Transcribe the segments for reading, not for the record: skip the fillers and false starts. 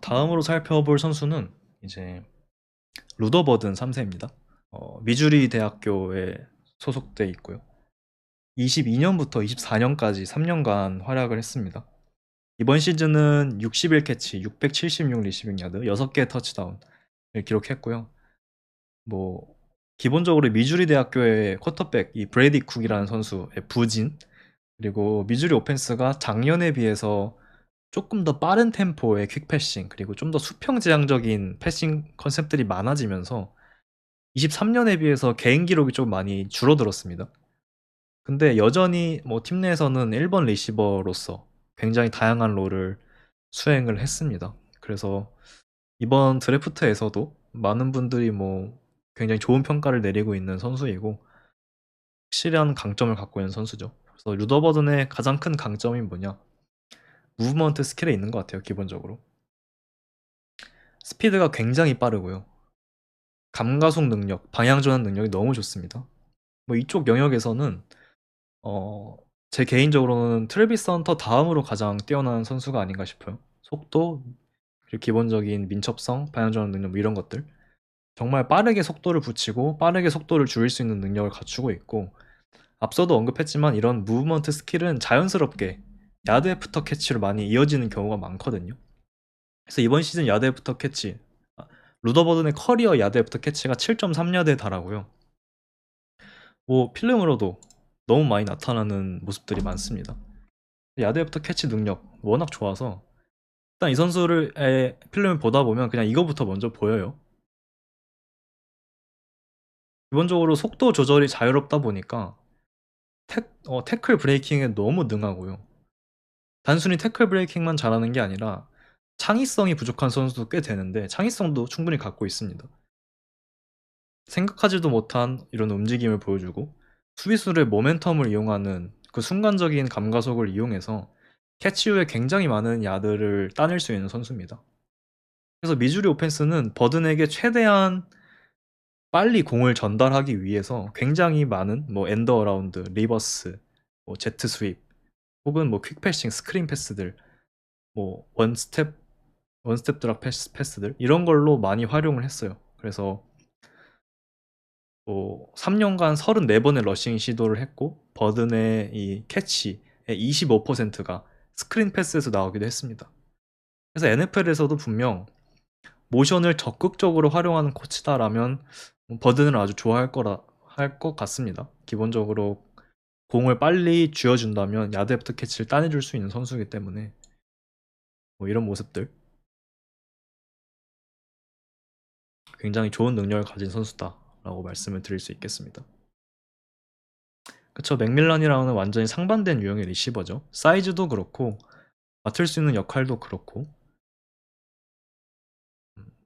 다음으로 살펴볼 선수는 이제 루더 버든 3세입니다. 미주리 대학교에 소속돼 있고요. 22년부터 24년까지 3년간 활약을 했습니다. 이번 시즌은 61캐치, 676 리시빙 야드, 6개 터치다운을 기록했고요. 뭐 기본적으로 미주리 대학교의 쿼터백 이 브래디 쿡이라는 선수의 부진, 그리고 미주리 오펜스가 작년에 비해서 조금 더 빠른 템포의 퀵 패싱, 그리고 좀 더 수평지향적인 패싱 컨셉들이 많아지면서 23년에 비해서 개인 기록이 좀 많이 줄어들었습니다. 근데 여전히 뭐 팀 내에서는 1번 리시버로서 굉장히 다양한 롤을 수행을 했습니다. 그래서 이번 드래프트에서도 많은 분들이 뭐 굉장히 좋은 평가를 내리고 있는 선수이고, 확실한 강점을 갖고 있는 선수죠. 그래서 루더버든의 가장 큰 강점이 뭐냐? 무브먼트 스킬에 있는 것 같아요. 기본적으로 스피드가 굉장히 빠르고요. 감가속 능력, 방향 전환 능력이 너무 좋습니다. 뭐 이쪽 영역에서는 어, 제 개인적으로는 트래비스 헌터 다음으로 가장 뛰어난 선수가 아닌가 싶어요. 속도, 그리고 기본적인 민첩성, 방향 전환 능력 뭐 이런 것들. 정말 빠르게 속도를 붙이고 빠르게 속도를 줄일 수 있는 능력을 갖추고 있고, 앞서도 언급했지만 이런 무브먼트 스킬은 자연스럽게 야드 애프터 캐치로 많이 이어지는 경우가 많거든요. 그래서 이번 시즌 야드 애프터 캐치, 루더버든의 커리어 야드 애프터 캐치가 7.3야드에 달하고요. 뭐 필름으로도 너무 많이 나타나는 모습들이 많습니다. 야드 애프터 캐치 능력 워낙 좋아서 일단 이 선수를 필름을 보다 보면 그냥 이거부터 먼저 보여요. 기본적으로 속도 조절이 자유롭다 보니까 태클 브레이킹에 너무 능하고요. 단순히 태클 브레이킹만 잘하는 게 아니라 창의성이 부족한 선수도 꽤 되는데 창의성도 충분히 갖고 있습니다. 생각하지도 못한 이런 움직임을 보여주고, 수비수의 모멘텀을 이용하는 그 순간적인 감가속을 이용해서 캐치 후에 굉장히 많은 야드를 따낼 수 있는 선수입니다. 그래서 미주리 오펜스는 버든에게 최대한 빨리 공을 전달하기 위해서 굉장히 많은 뭐 엔더 어라운드, 리버스, 뭐 제트 스윕, 혹은 뭐 퀵 패싱, 스크린 패스들, 뭐 원스텝 드랍 패스들 이런 걸로 많이 활용을 했어요. 그래서 뭐 3년간 34번의 러싱 시도를 했고, 버든의 이 캐치의 25%가 스크린 패스에서 나오기도 했습니다. 그래서 NFL에서도 분명 모션을 적극적으로 활용하는 코치다라면 버든을 아주 좋아할 거라 할 것 같습니다. 기본적으로 공을 빨리 쥐어준다면 야드 애프터 캐치를 따내줄 수 있는 선수이기 때문에 뭐 이런 모습들, 굉장히 좋은 능력을 가진 선수다라고 말씀을 드릴 수 있겠습니다. 그쵸, 맥밀런이랑은 완전히 상반된 유형의 리시버죠. 사이즈도 그렇고 맡을 수 있는 역할도 그렇고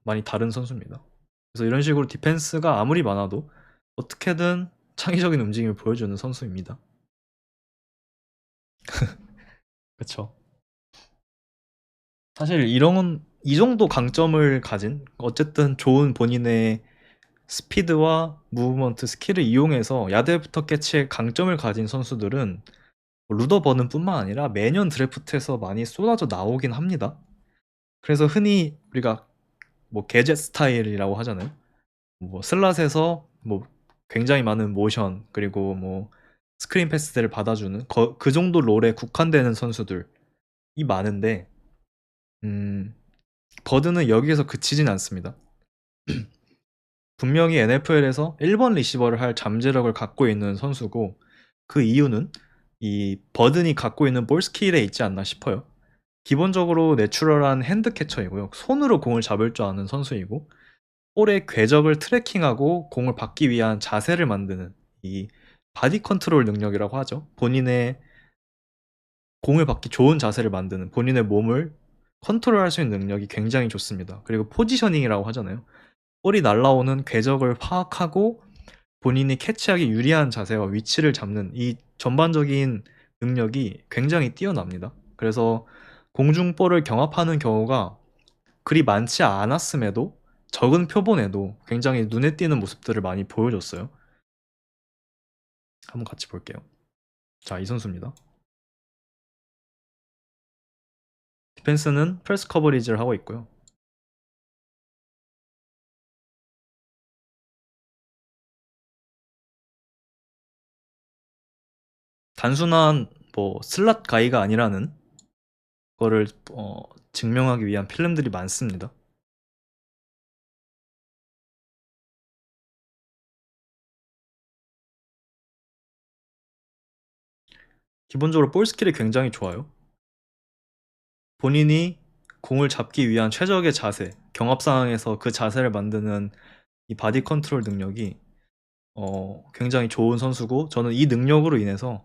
많이 다른 선수입니다. 그래서 이런 식으로 디펜스가 아무리 많아도 어떻게든 창의적인 움직임을 보여주는 선수입니다. 그쵸. 사실 이 정도 강점을 가진, 어쨌든 좋은 본인의 스피드와 무브먼트 스킬을 이용해서 야드부터 캐치의 강점을 가진 선수들은 루더 버는뿐만 아니라 매년 드래프트에서 많이 쏟아져 나오긴 합니다. 그래서 흔히 우리가 뭐 게젯 스타일이라고 하잖아요. 뭐 슬롯에서 뭐 굉장히 많은 모션, 그리고 뭐 스크린 패스들을 받아주는 그 정도 롤에 국한되는 선수들이 많은데, 버드는 여기에서 그치진 않습니다. 분명히 NFL에서 1번 리시버를 할 잠재력을 갖고 있는 선수고, 그 이유는 이 버든이 갖고 있는 볼 스킬에 있지 않나 싶어요. 기본적으로 내추럴한 핸드 캐쳐이고요. 손으로 공을 잡을 줄 아는 선수이고, 볼의 궤적을 트래킹하고 공을 받기 위한 자세를 만드는 이 바디 컨트롤 능력이라고 하죠. 본인의 공을 받기 좋은 자세를 만드는, 본인의 몸을 컨트롤할 수 있는 능력이 굉장히 좋습니다. 그리고 포지셔닝이라고 하잖아요. 볼이 날아오는 궤적을 파악하고 본인이 캐치하기 유리한 자세와 위치를 잡는 이 전반적인 능력이 굉장히 뛰어납니다. 그래서 공중볼을 경합하는 경우가 그리 많지 않았음에도, 적은 표본에도 굉장히 눈에 띄는 모습들을 많이 보여줬어요. 한번 같이 볼게요. 자, 이 선수입니다. 디펜스는 프레스 커버리지를 하고 있고요. 단순한 뭐 슬랏 가이가 아니라는 거를 증명하기 위한 필름들이 많습니다. 기본적으로 볼 스킬이 굉장히 좋아요. 본인이 공을 잡기 위한 최적의 자세, 경합 상황에서 그 자세를 만드는 이 바디 컨트롤 능력이 굉장히 좋은 선수고, 저는 이 능력으로 인해서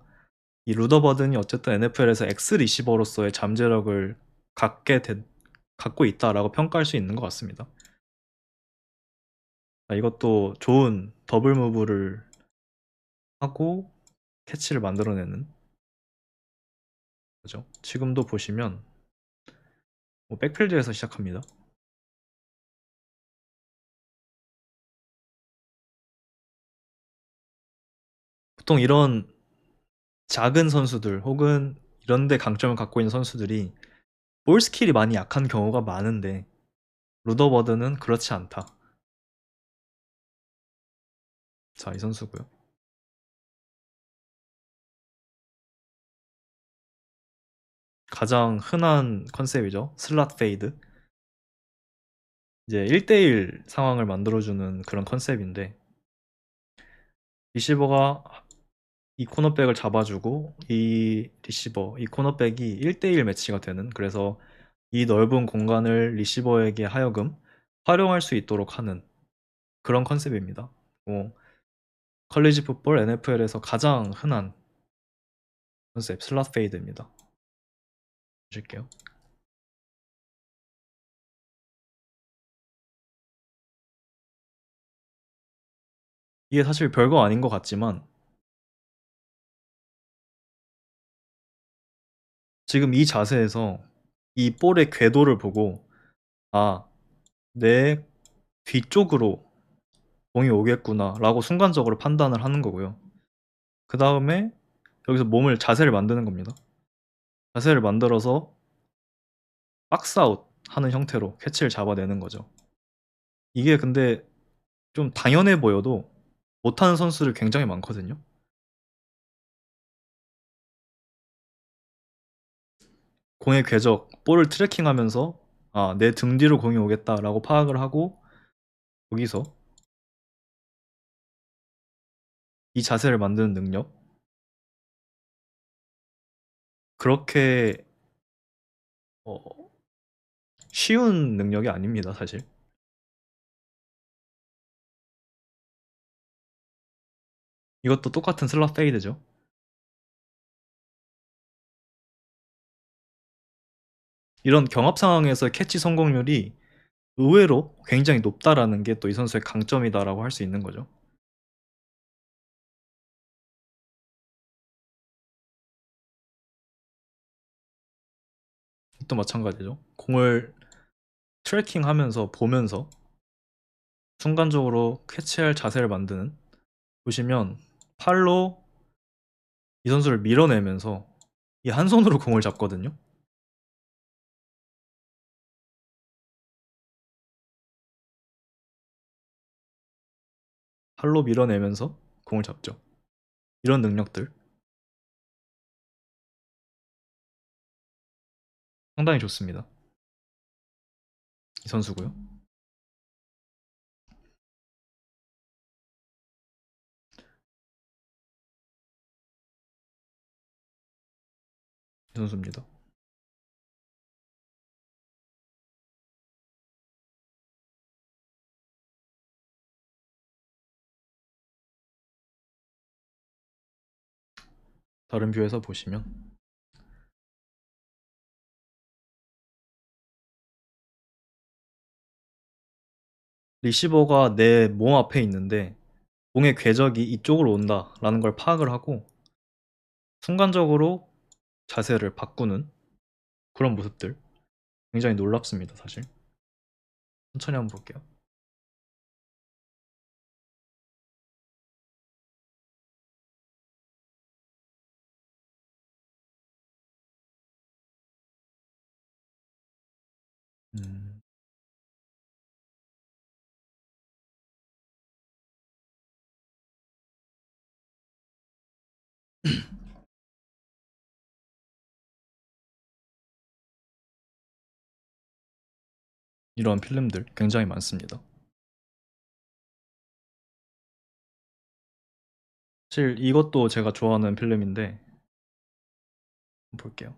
이 루더 버든이 어쨌든 NFL에서 엑스 리시버로서의 잠재력을 갖고 있다라고 평가할 수 있는 것 같습니다. 이것도 좋은 더블 무브를 하고 캐치를 만들어내는 거죠. 지금도 보시면 뭐 백필드에서 시작합니다. 보통 이런 작은 선수들 혹은 이런 데 강점을 갖고 있는 선수들이 볼 스킬이 많이 약한 경우가 많은데, 루더버드는 그렇지 않다. 자, 이 선수고요. 가장 흔한 컨셉이죠. 슬랏 페이드. 이제 1대1 상황을 만들어주는 그런 컨셉인데, 리시버가 이 코너백을 잡아주고 이 코너백이 1대1 매치가 되는, 그래서 이 넓은 공간을 리시버에게 하여금 활용할 수 있도록 하는 그런 컨셉입니다. 컬리지 풋볼 NFL에서 가장 흔한 컨셉 슬롯 페이드입니다. 보실게요. 이게 사실 별거 아닌 것 같지만, 지금 이 자세에서 이 볼의 궤도를 보고, 아, 내 뒤쪽으로 공이 오겠구나 라고 순간적으로 판단을 하는 거고요. 그 다음에 여기서 자세를 만드는 겁니다. 자세를 만들어서 박스아웃 하는 형태로 캐치를 잡아내는 거죠. 이게 근데 좀 당연해 보여도 못하는 선수들 굉장히 많거든요. 공의 궤적, 볼을 트래킹하면서 내 등 뒤로 공이 오겠다라고 파악을 하고, 여기서 이 자세를 만드는 능력, 그렇게 어, 쉬운 능력이 아닙니다, 사실. 이것도 똑같은 슬랍 페이드죠. 이런 경합 상황에서 캐치 성공률이 의외로 굉장히 높다라는 게 또 이 선수의 강점이다라고 할 수 있는 거죠. 또 마찬가지죠. 공을 트래킹하면서 보면서 순간적으로 캐치할 자세를 만드는, 보시면 팔로 이 선수를 밀어내면서 이 한 손으로 공을 잡거든요. 팔로 밀어내면서 공을 잡죠. 이런 능력들 상당히 좋습니다. 이 선수고요. 이 선수입니다. 다른 뷰에서 보시면 리시버가 내 몸 앞에 있는데 공의 궤적이 이쪽으로 온다라는 걸 파악을 하고 순간적으로 자세를 바꾸는 그런 모습들, 굉장히 놀랍습니다, 사실. 천천히 한번 볼게요. 음, 이런 필름들 굉장히 많습니다. 사실 이것도 제가 좋아하는 필름인데 한번 볼게요.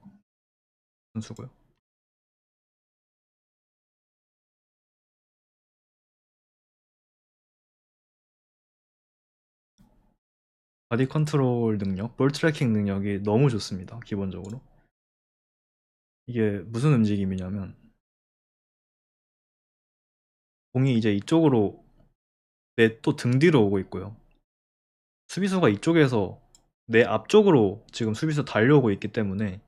선수고요. 바디 컨트롤 능력, 볼 트래킹 능력이 너무 좋습니다. 기본적으로. 이게 무슨 움직임이냐면 공이 이제 이쪽으로 내 또 등 뒤로 오고 있고요. 수비수가 이쪽에서 내 앞쪽으로 지금 수비수 달려오고 있기 때문에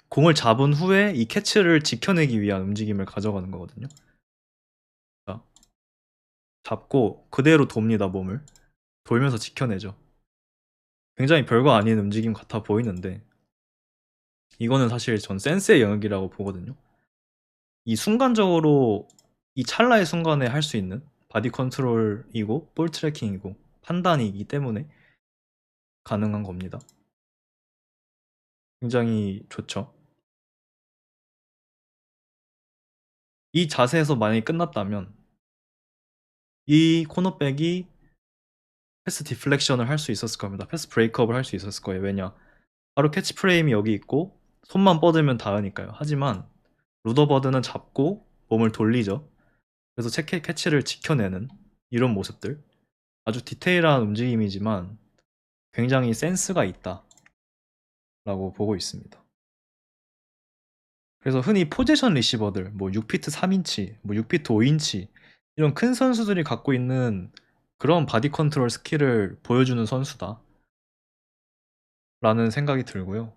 공을 잡은 후에 이 캐치를 지켜내기 위한 움직임을 가져가는 거거든요. 자, 잡고 그대로 돕니다, 몸을. 돌면서 지켜내죠. 굉장히 별거 아닌 움직임 같아 보이는데 이거는 사실 전 센스의 영역이라고 보거든요. 이 순간적으로 이 찰나의 순간에 할 수 있는 바디 컨트롤이고 볼 트래킹이고 판단이기 때문에 가능한 겁니다. 굉장히 좋죠. 이 자세에서 만약에 끝났다면 이 코너백이 패스 디플렉션을 할 수 있었을 겁니다. 패스 브레이크업을 할 수 있었을 거예요. 왜냐? 바로 캐치 프레임이 여기 있고 손만 뻗으면 닿으니까요. 하지만 루더버드는 잡고 몸을 돌리죠. 그래서 캐치를 지켜내는 이런 모습들. 아주 디테일한 움직임이지만 굉장히 센스가 있다라고 보고 있습니다. 그래서 흔히 포지션 리시버들, 뭐 6피트 3인치, 뭐 6피트 5인치 이런 큰 선수들이 갖고 있는 그런 바디 컨트롤 스킬을 보여주는 선수다. 라는 생각이 들고요.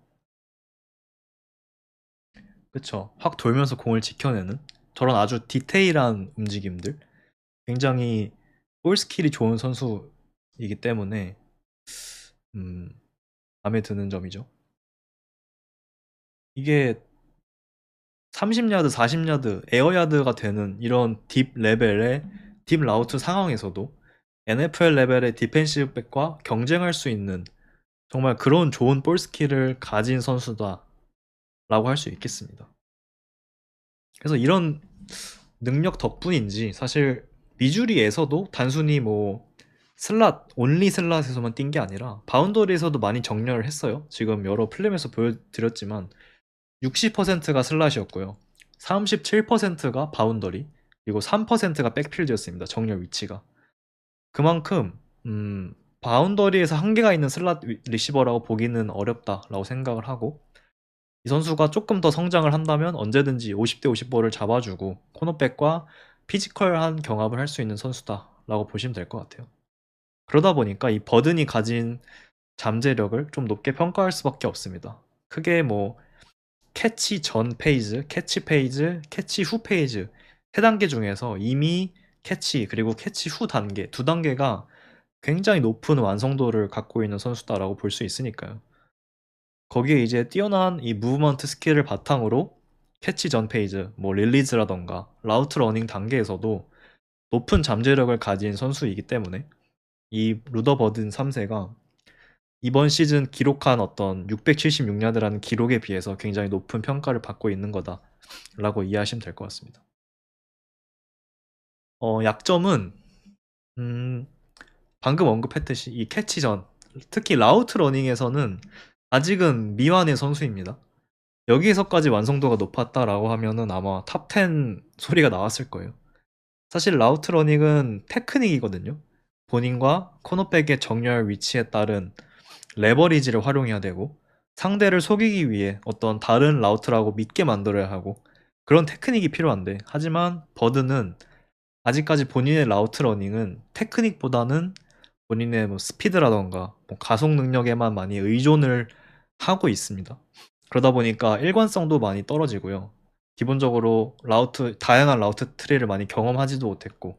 그쵸. 확 돌면서 공을 지켜내는 저런 아주 디테일한 움직임들. 굉장히 볼 스킬이 좋은 선수이기 때문에 음, 마음에 드는 점이죠. 이게 30야드, 40야드, 에어야드가 되는 이런 딥 레벨의 딥 라우트 상황에서도 NFL 레벨의 디펜시브 백과 경쟁할 수 있는 정말 그런 좋은 볼 스킬을 가진 선수다라고 할 수 있겠습니다. 그래서 이런 능력 덕분인지 사실 미주리에서도 단순히 뭐 슬랏, 온리 슬랏에서만 뛴 게 아니라 바운더리에서도 많이 정렬을 했어요. 지금 여러 필름에서 보여드렸지만 60%가 슬랏이었고요. 37%가 바운더리, 그리고 3%가 백필드였습니다. 정렬 위치가. 그만큼 바운더리에서 한계가 있는 슬롯 리시버라고 보기는 어렵다라고 생각을 하고 이 선수가 조금 더 성장을 한다면 언제든지 50대 50볼을 잡아주고 코너백과 피지컬한 경합을 할 수 있는 선수다라고 보시면 될 것 같아요. 그러다 보니까 이 버든이 가진 잠재력을 좀 높게 평가할 수밖에 없습니다. 크게 뭐 캐치 전 페이즈, 캐치 페이즈, 캐치 후 페이즈 세 단계 중에서 이미 캐치 그리고 캐치 후 단계 두 단계가 굉장히 높은 완성도를 갖고 있는 선수다라고 볼 수 있으니까요. 거기에 이제 뛰어난 이 무브먼트 스킬을 바탕으로 캐치 전 페이즈, 뭐 릴리즈라던가 라우트 러닝 단계에서도 높은 잠재력을 가진 선수이기 때문에 이 루더 버든 3세가 이번 시즌 기록한 어떤 676야드라는 기록에 비해서 굉장히 높은 평가를 받고 있는 거다라고 이해하시면 될 것 같습니다. 약점은 방금 언급했듯이 이 캐치전, 특히 라우트 러닝에서는 아직은 미완의 선수입니다. 여기에서까지 완성도가 높았다라고 하면은 아마 탑 10 소리가 나왔을 거예요. 사실 라우트 러닝은 테크닉이거든요. 본인과 코너백의 정렬 위치에 따른 레버리지를 활용해야 되고 상대를 속이기 위해 어떤 다른 라우트라고 믿게 만들어야 하고 그런 테크닉이 필요한데 하지만 버드는 아직까지 본인의 라우트 러닝은 테크닉보다는 본인의 뭐 스피드라던가 뭐 가속 능력에만 많이 의존을 하고 있습니다. 그러다 보니까 일관성도 많이 떨어지고요. 기본적으로 다양한 라우트 트리를 많이 경험하지도 못했고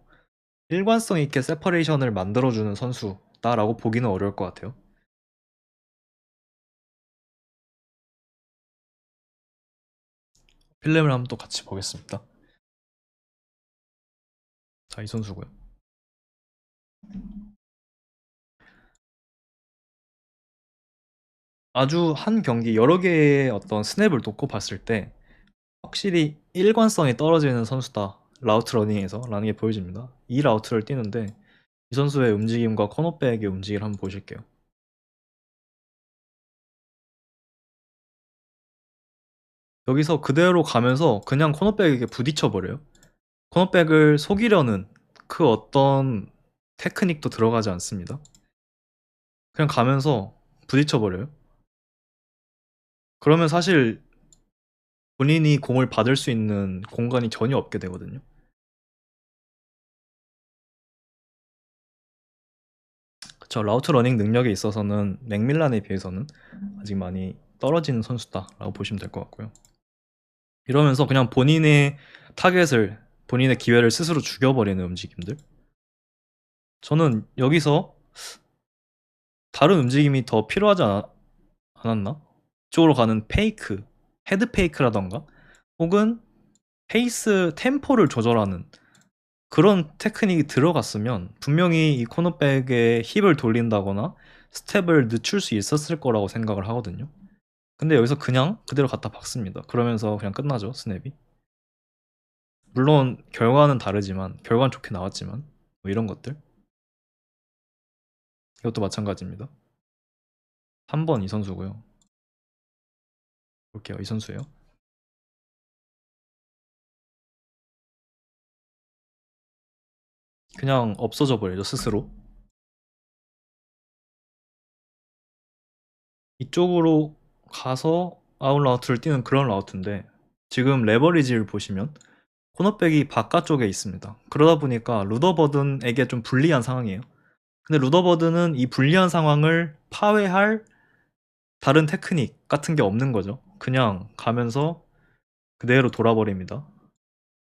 일관성 있게 세퍼레이션을 만들어주는 선수다라고 보기는 어려울 것 같아요. 필름을 한번 또 같이 보겠습니다. 자, 이 선수고요. 아주 한 경기 여러 개의 어떤 스냅을 놓고 봤을 때 확실히 일관성이 떨어지는 선수다. 라우트 러닝에서 라는 게 보여집니다. 이 라우트를 뛰는데 이 선수의 움직임과 코너백의 움직임을 한번 보실게요. 여기서 그대로 가면서 그냥 코너백에게 부딪혀 버려요. 코너백을 속이려는 그 어떤 테크닉도 들어가지 않습니다. 그냥 가면서 부딪혀 버려요. 그러면 사실 본인이 공을 받을 수 있는 공간이 전혀 없게 되거든요. 그쵸. 라우트 러닝 능력에 있어서는 맥밀란에 비해서는 아직 많이 떨어지는 선수다라고 보시면 될 것 같고요. 이러면서 그냥 본인의 타겟을, 본인의 기회를 스스로 죽여버리는 움직임들. 저는 여기서 다른 움직임이 더 필요하지 않았나? 이쪽으로 가는 페이크, 헤드 페이크라던가 혹은 페이스 템포를 조절하는 그런 테크닉이 들어갔으면 분명히 이 코너백에 힙을 돌린다거나 스텝을 늦출 수 있었을 거라고 생각을 하거든요. 근데 여기서 그냥 그대로 갖다 박습니다. 그러면서 그냥 끝나죠, 스냅이. 물론 결과는 다르지만, 결과는 좋게 나왔지만 뭐 이런 것들. 이것도 마찬가지입니다. 3번 이 선수고요. 볼게요. 이 선수예요. 그냥 없어져 버리죠, 스스로. 이쪽으로 가서 아웃라우트를 뛰는 그런 라우트인데 지금 레버리지를 보시면 코너백이 바깥쪽에 있습니다. 그러다 보니까 루더버든에게 좀 불리한 상황이에요. 근데 루더버든은 이 불리한 상황을 파회할 다른 테크닉 같은 게 없는 거죠. 그냥 가면서 그대로 돌아버립니다.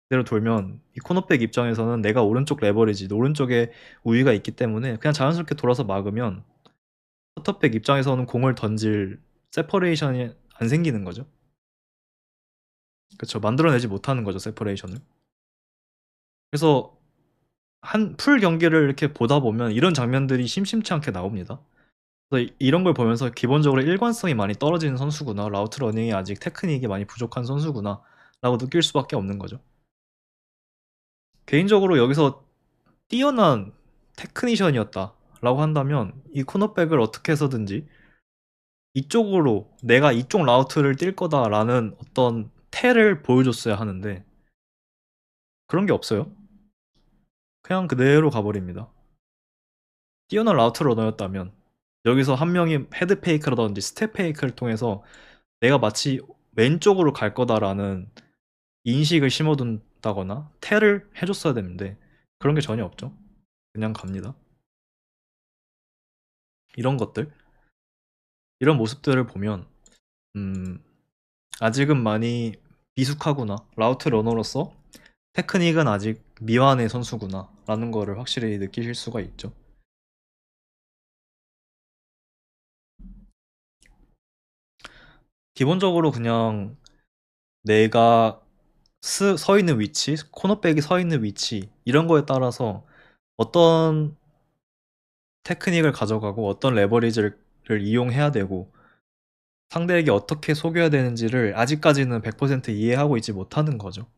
그대로 돌면 이 코너백 입장에서는 내가 오른쪽 레버리지, 오른쪽에 우위가 있기 때문에 그냥 자연스럽게 돌아서 막으면 커터백 입장에서는 공을 던질 세퍼레이션이 안 생기는 거죠. 그렇죠. 만들어내지 못하는 거죠, 세퍼레이션을. 그래서 한 풀 경기를 이렇게 보다 보면 이런 장면들이 심심치 않게 나옵니다. 그래서 이런 걸 보면서 기본적으로 일관성이 많이 떨어지는 선수구나, 라우트 러닝이 아직 테크닉이 많이 부족한 선수구나 라고 느낄 수밖에 없는 거죠. 개인적으로 여기서 뛰어난 테크니션이었다 라고 한다면 이 코너백을 어떻게 해서든지 이쪽으로 내가 이쪽 라우트를 뛸 거다라는 어떤 태를 보여줬어야 하는데 그런 게 없어요. 그냥 그대로 가버립니다. 뛰어난 라우트 러너였다면 여기서 한 명이 헤드 페이크라든지 스텝 페이크를 통해서 내가 마치 왼쪽으로 갈 거다라는 인식을 심어둔다거나 태를 해줬어야 되는데 그런 게 전혀 없죠. 그냥 갑니다. 이런 것들, 이런 모습들을 보면 아직은 많이 미숙하구나. 라우트 러너로서 테크닉은 아직 미완의 선수구나 라는 거를 확실히 느끼실 수가 있죠. 기본적으로 그냥 내가 서 있는 위치, 코너백이 서 있는 위치 이런 거에 따라서 어떤 테크닉을 가져가고 어떤 레버리지를 이용해야 되고 상대에게 어떻게 속여야 되는지를 아직까지는 100% 이해하고 있지 못하는 거죠.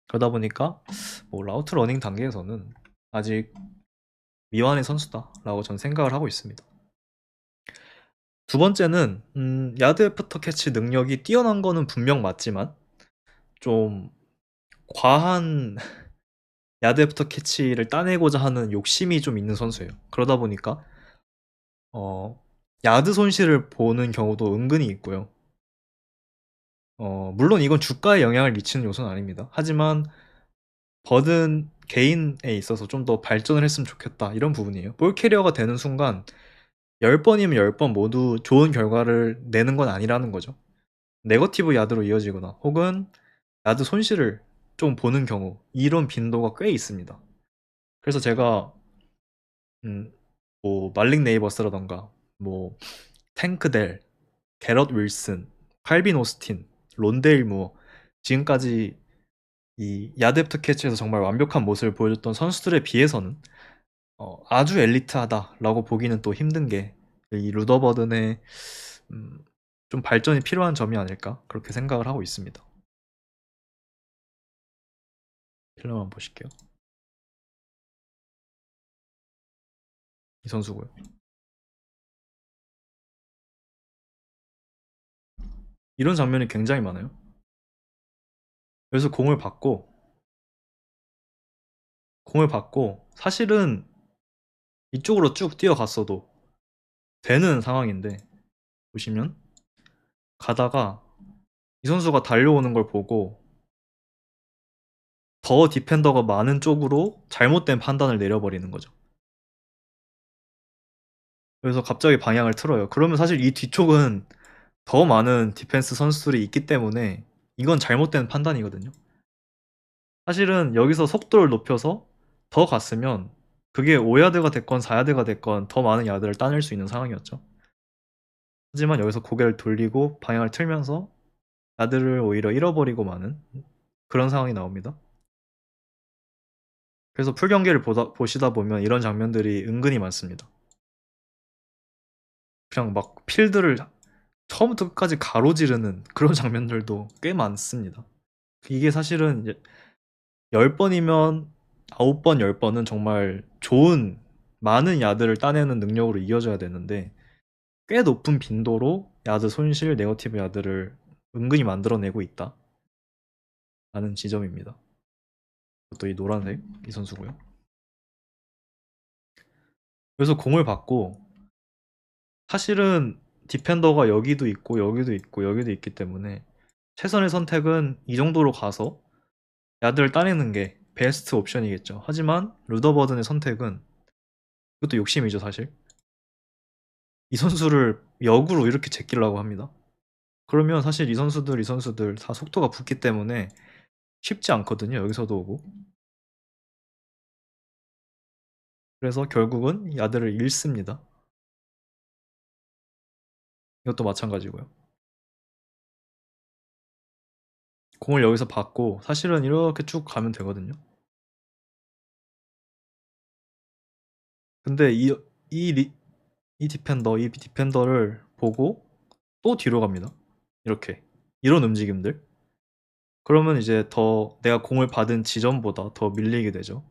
그러다 보니까 뭐 라우트 러닝 단계에서는 아직 미완의 선수다라고 저는 생각을 하고 있습니다. 두 번째는 야드 애프터 캐치 능력이 뛰어난 거는 분명 맞지만 좀 과한 야드 애프터 캐치를 따내고자 하는 욕심이 좀 있는 선수예요. 그러다 보니까 야드 손실을 보는 경우도 은근히 있고요. 물론 이건 주가에 영향을 미치는 요소는 아닙니다. 하지만 버든 개인에 있어서 좀 더 발전을 했으면 좋겠다 이런 부분이에요. 볼 캐리어가 되는 순간 10번이면 10번 모두 좋은 결과를 내는 건 아니라는 거죠. 네거티브 야드로 이어지거나 혹은 야드 손실을 좀 보는 경우 이런 빈도가 꽤 있습니다. 그래서 제가 뭐 말릭 네이버스라던가 뭐 탱크델, 게럿 윌슨, 칼빈 오스틴, 론데일 무어 지금까지 이 야드 애프터 캐치에서 정말 완벽한 모습을 보여줬던 선수들에 비해서는 아주 엘리트하다라고 보기는 또 힘든 게 이 루더버든의 좀 발전이 필요한 점이 아닐까 그렇게 생각을 하고 있습니다. 필름만 보실게요. 이 선수고요. 이런 장면이 굉장히 많아요. 여기서 공을 받고 사실은 이쪽으로 쭉 뛰어갔어도 되는 상황인데, 보시면 가다가 이 선수가 달려오는 걸 보고 더 디펜더가 많은 쪽으로 잘못된 판단을 내려버리는 거죠. 그래서 갑자기 방향을 틀어요. 그러면 사실 이 뒤쪽은 더 많은 디펜스 선수들이 있기 때문에 이건 잘못된 판단이거든요. 사실은 여기서 속도를 높여서 더 갔으면 그게 5야드가 됐건 4야드가 됐건 더 많은 야드를 따낼 수 있는 상황이었죠. 하지만 여기서 고개를 돌리고 방향을 틀면서 야드를 오히려 잃어버리고 마는 그런 상황이 나옵니다. 그래서 풀경기를 보시다 보면 이런 장면들이 은근히 많습니다. 그냥 막 필드를 처음부터 끝까지 가로지르는 그런 장면들도 꽤 많습니다. 이게 사실은 이제 10번이면 9번, 10번은 정말 좋은 많은 야드를 따내는 능력으로 이어져야 되는데 꽤 높은 빈도로 야드 손실, 네거티브 야드를 은근히 만들어내고 있다 라는 지점입니다. 또 이 노란색 이 선수고요. 그래서 공을 받고 사실은 디펜더가 여기도 있고 여기도 있고 여기도 있기 때문에 최선의 선택은 이 정도로 가서 야드를 따내는 게 베스트 옵션이겠죠. 하지만 루더버든의 선택은, 이것도 욕심이죠 사실, 이 선수를 역으로 이렇게 제끼려고 합니다. 그러면 사실 이 선수들 다 속도가 붙기 때문에 쉽지 않거든요. 여기서도 오고. 그래서 결국은 야드를 잃습니다. 이것도 마찬가지고요. 공을 여기서 받고 사실은 이렇게 쭉 가면 되거든요. 근데 이 디펜더를 보고 또 뒤로 갑니다. 이렇게. 이런 움직임들. 그러면 이제 더 내가 공을 받은 지점보다 더 밀리게 되죠.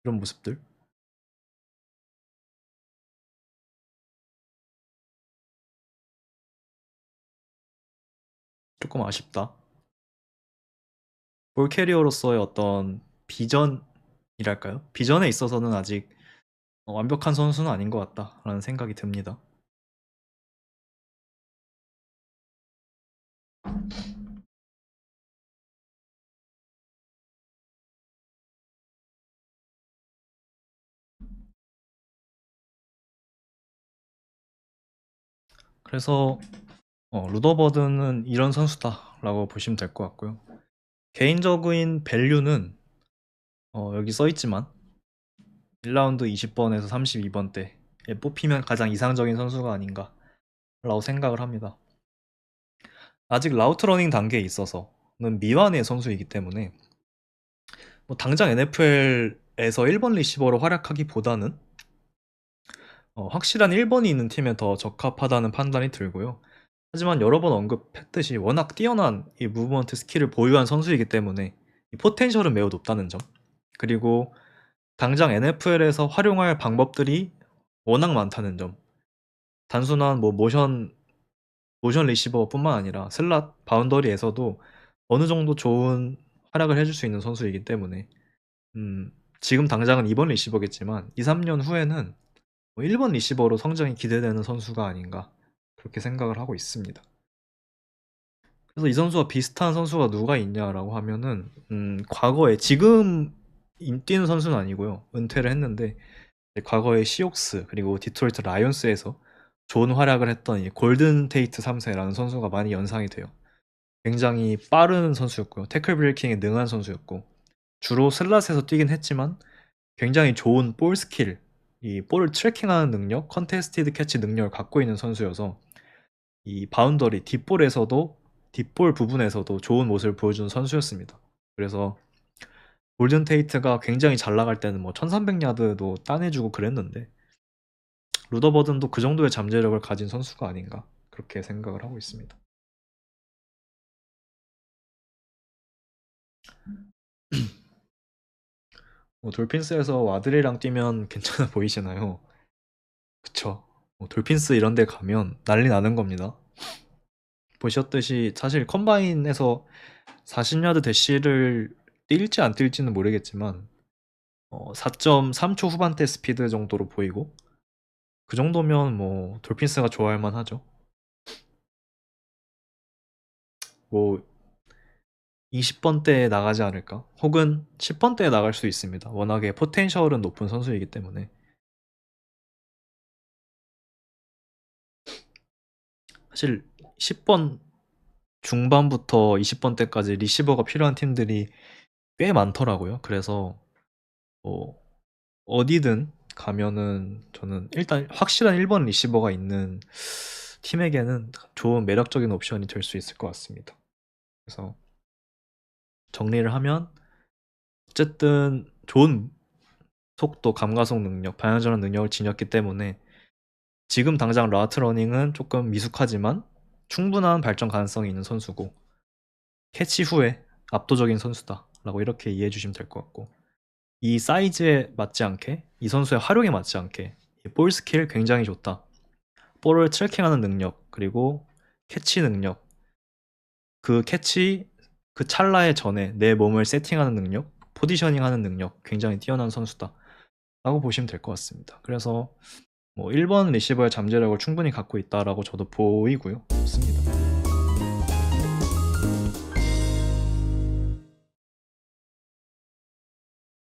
이런 모습들. 조금 아쉽다. 볼 캐리어로서의 어떤 비전이랄까요? 비전에 있어서는 아직 완벽한 선수는 아닌 것 같다라는 생각이 듭니다. 그래서 루더버드는 이런 선수다라고 보시면 될 것 같고요. 개인적인 밸류는 여기 써 있지만 1라운드 20번에서 32번대에 뽑히면 가장 이상적인 선수가 아닌가라고 생각을 합니다. 아직 라우트 러닝 단계에 있어서는 미완의 선수이기 때문에 뭐 당장 NFL에서 1번 리시버로 활약하기보다는 확실한 1번이 있는 팀에 더 적합하다는 판단이 들고요. 하지만 여러 번 언급했듯이 워낙 뛰어난 이 무브먼트 스킬을 보유한 선수이기 때문에 이 포텐셜은 매우 높다는 점, 그리고 당장 NFL에서 활용할 방법들이 워낙 많다는 점, 단순한 뭐 모션 리시버뿐만 아니라 슬롯 바운더리에서도 어느 정도 좋은 활약을 해줄 수 있는 선수이기 때문에 지금 당장은 2번 리시버겠지만 2, 3년 후에는 1번 리시버로 성장이 기대되는 선수가 아닌가 그렇게 생각을 하고 있습니다. 그래서 이 선수와 비슷한 선수가 누가 있냐라고 하면은 과거에, 지금 뛰는 선수는 아니고요. 은퇴를 했는데 과거에 시옥스 그리고 디트로이트 라이온스에서 좋은 활약을 했던 이 골든 테이트 3세라는 선수가 많이 연상이 돼요. 굉장히 빠른 선수였고요. 태클 브레이킹에 능한 선수였고, 주로 슬롯에서 뛰긴 했지만 굉장히 좋은 볼 스킬, 이 볼을 트래킹하는 능력, 컨테스티드 캐치 능력을 갖고 있는 선수여서 이 바운더리 뒷볼 부분에서도 좋은 모습을 보여주는 선수였습니다. 그래서 골든 테이트가 굉장히 잘 나갈 때는 뭐 1300야드도 따내주고 그랬는데 루더버든도 그 정도의 잠재력을 가진 선수가 아닌가 그렇게 생각을 하고 있습니다. 돌핀스에서 와드리랑 뛰면 괜찮아 보이시나요? 그쵸. 돌핀스 이런 데 가면 난리 나는 겁니다. 보셨듯이 사실 컴바인에서 40야드 대시를 뛸지 안 뛸지는 모르겠지만 4.3초 후반대 스피드 정도로 보이고 그 정도면 뭐 돌핀스가 좋아할 만하죠. 뭐 20번대에 나가지 않을까? 혹은 10번대에 나갈 수 있습니다. 워낙에 포텐셜은 높은 선수이기 때문에. 사실 10번 중반부터 20번대까지 리시버가 필요한 팀들이 꽤 많더라고요. 그래서 뭐 어디든 가면은 저는 일단 확실한 1번 리시버가 있는 팀에게는 좋은 매력적인 옵션이 될 수 있을 것 같습니다. 그래서 정리를 하면 어쨌든 좋은 속도, 감가속 능력, 방향전환 능력을 지녔기 때문에 지금 당장 라트 러닝은 조금 미숙하지만 충분한 발전 가능성이 있는 선수고 캐치 후에 압도적인 선수다라고 이렇게 이해해 주시면 될 것 같고 이 사이즈에 맞지 않게 이 선수의 활용에 맞지 않게 볼 스킬 굉장히 좋다. 볼을 트래킹하는 능력 그리고 캐치 능력 그 캐치 그 찰나의 전에 내 몸을 세팅하는 능력 포지셔닝하는 능력 굉장히 뛰어난 선수다 라고 보시면 될 것 같습니다. 그래서 뭐 1번 리시버의 잠재력을 충분히 갖고 있다라고 저도 보이고요. 좋습니다.